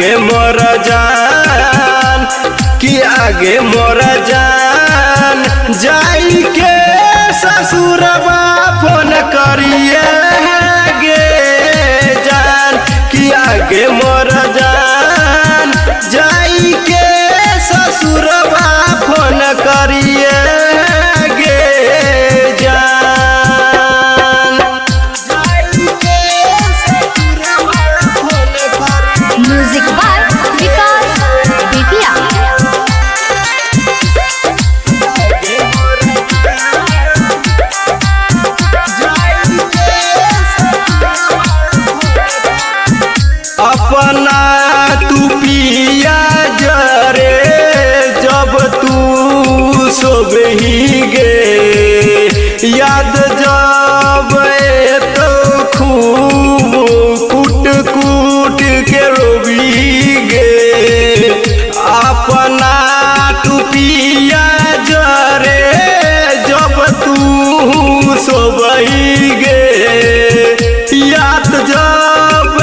आगे मोर जान कि आगे मोर जान जाई के ससुरबा फोन करिए गे जान कि आगे मोर जान जाई के ससुरबा फोन करिए म्यूजिक बाय विकास बेतिया। अपना तू पिया जरे जब तू सोबही गे याद जब तो खूब कूट कूट के रोबी गे अपना तू पिया जरे जब तू सोबही गे याद जब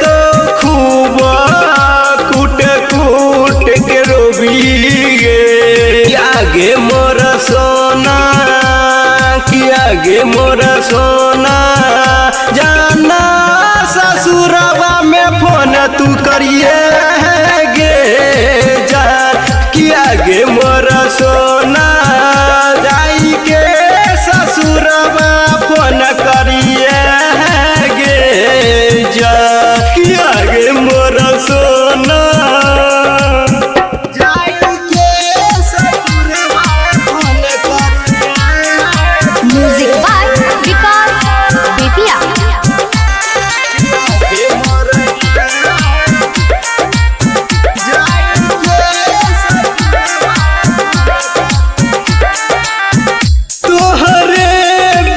तो खूब कूट कूट के रोबी गे आगे मोर सोना कि आगे मोर सोना जाना ससुरबा में फोन तू करिए गे जान कि आगे मोर सोना जाई के ससुरबा फोन करिए गे जान कि आगे मोर सोना म्यूजिक बाय विकास बेतिया। तोहरे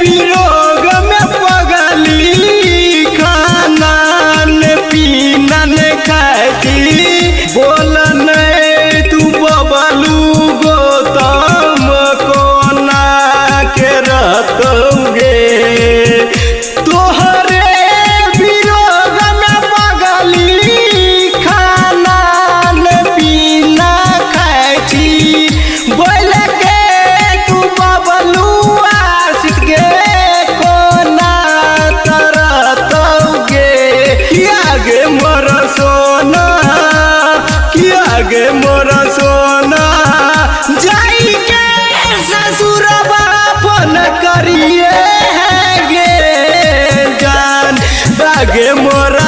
वियोग में पगली खाना ने पीना ने खाती बोल नहीं तू बबलू गौतम कोना के रहतोगे तोहरे वियोग में पगली खाना ने पीना खाती बोल के तू बबलू आशिक गे कोना तरतोगे कि आगे मोर सोना कि आगे मोर सोना जाई के ससुरबा फोन करिए गे जान आगे मोर